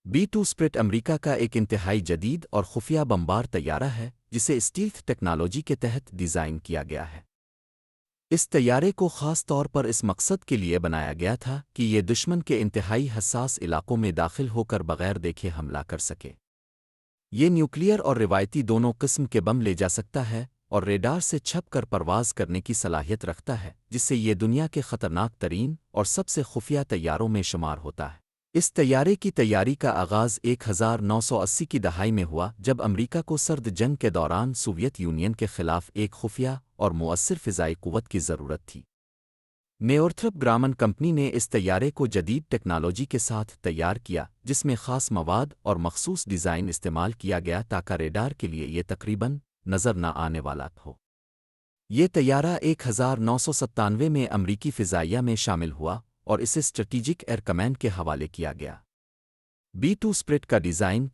B-2 spirit America का एक इंतहाई जदीद और खुफिया बमबार तैयारा है जिसे स्टील्थ टेक्नोलॉजी के तहत डिज़ाइन किया गया है। इस तैयारे को ख़ास तौर पर इस मकसद के लिए बनाया गया था कि ये दुश्मन के इंतहाई हसास इलाकों में दाखिल होकर बगैर देखे हमला कर सके। ये न्यूक्लियर और रिवायती दोनों किस्म के बम ले जा सकता है और रेडार से छप कर परवाज करने की सलाहियत रखता है, जिससे ये दुनिया के ख़तरनाक तरीन और सबसे खुफिया तैयारों में शुमार होता है। इस तैयारे की तैयारी का आगाज़ 1980 की दहाई में हुआ जब अमेरिका को सर्द जंग के दौरान सोवियत यूनियन के खिलाफ एक खुफिया और मुअस्सिर फ़िज़ाई क़ुव्वत की ज़रूरत थी। नॉर्थरॉप ग्रामन कंपनी ने इस तैयारे को जदीद टेक्नोलॉजी के साथ तैयार किया, जिसमें ख़ास मवाद और मखसूस डिज़ाइन इस्तेमाल किया गया ताकि रेडार के लिए ये तकरीबन नज़र न आने वाला हो। ये तैयारा 1997 में अमरीकी फ़िज़ाइया में शामिल हुआ और इसे स्ट्रेटेजिक एयर कमांड के हवाले किया गया। B-2 स्प्रिट का डिज़ाइन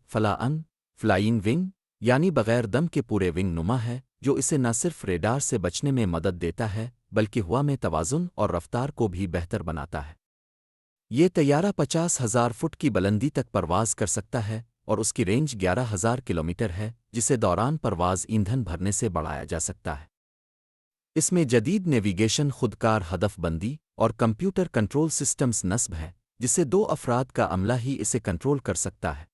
फ्लाइंग विंग यानी बग़ैर दम के पूरे विंग नुमा है, जो इसे न सिर्फ रेडार से बचने में मदद देता है बल्कि हवा में तवाज़ुन और रफ्तार को भी बेहतर बनाता है। ये तैयारा 50,000 फुट की बुलंदी तक परवाज़ कर सकता है और उसकी रेंज 11,000 किलोमीटर है, जिसे दौरान परवाज़ ईंधन भरने से बढ़ाया जा सकता है। इसमें जदीद नेविगेशन, खुदकार हदफबंदी और कंप्यूटर कंट्रोल सिस्टम्स नस्ब है, जिससे 2 अफराद का अमला ही इसे कंट्रोल कर सकता है।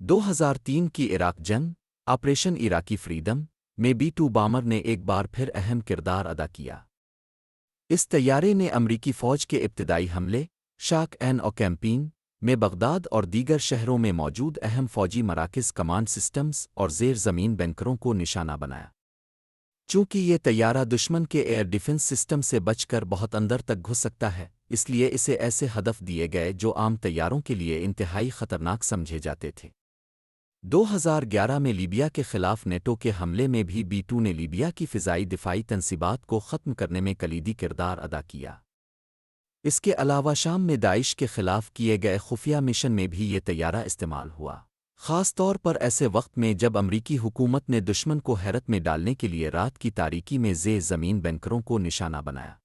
2003 की इराक जंग, ऑपरेशन इराकी फ्रीडम में B-2 बॉमर ने एक बार फिर अहम किरदार अदा किया। इस तैयारे ने अमरीकी फ़ौज के इब्तिदाई हमले, शाक एन और कैंपेन में बगदाद और दीगर शहरों में मौजूद अहम फ़ौजी मराकज़, कमांड सिस्टम्स और ज़ेर ज़मीन बैंकरों को निशाना बनाया। चूँकि ये तैयारा दुश्मन के एयर डिफेंस सिस्टम से बचकर बहुत अंदर तक घुस सकता है, इसलिए इसे ऐसे हदफ दिए गए जो आम तैयारों के लिए इंतहाई ख़तरनाक समझे जाते थे। 2011 में लीबिया के खिलाफ नेटो के हमले में भी B-2 ने लीबिया की फ़िज़ाई दिफ़ाई तनसीबात को ख़त्म करने में कलीदी किरदार अदा किया। इसके अलावा शाम में दाइश के खिलाफ किए गए खुफिया मिशन में भी ये तैयारा इस्तेमाल हुआ, ख़ास तौर पर ऐसे वक्त में जब अमरीकी हुकूमत ने दुश्मन को हैरत में डालने के लिए रात की तारीकी में ज़ेर ज़मीन बैंकरों को निशाना बनाया।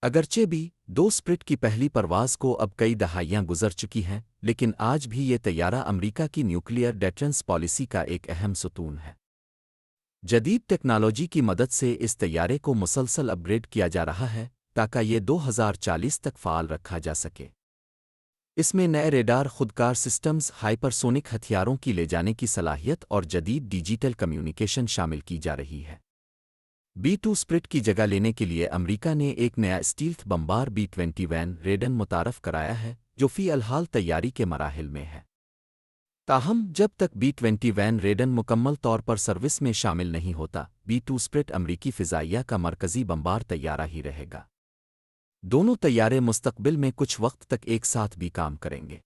अगरचे B-2 स्प्रिट की पहली परवाज़ को अब कई दहाइयाँ गुजर चुकी हैं, लेकिन आज भी ये तैयारा अमरीका की न्यूक्लियर डिफेंस पॉलिसी का एक अहम सतून है। जदीद टेक्नोलॉजी की मदद से इस तैयारे को मुसलसल अपग्रेड किया जा रहा है ताकि ये 2040 तक फ़ाल रखा जा सके। इसमें नए रेडार, खुदकार सिस्टम्स, हाइपरसोनिक हथियारों की ले जाने की सलाहियत और जदीद डिजिटल कम्युनिकेशन शामिल की जा रही है। B-2 स्प्रिट की जगह लेने के लिए अमेरिका ने एक नया स्टील्थ बमबार B-21 रेडन मुतारफ़ कराया है, जो फ़ी-अल-हाल तैयारी के मराहिल में है। ताहम जब तक B-21 रेडन मुकम्मल तौर पर सर्विस में शामिल नहीं होता, B-2 स्प्रिट अमरीकी फ़िज़ाइया का मरकज़ी बमबार तैयारा ही रहेगा। दोनों तैयारे मुस्तक़बिल में कुछ वक्त तक एक साथ भी काम करेंगे।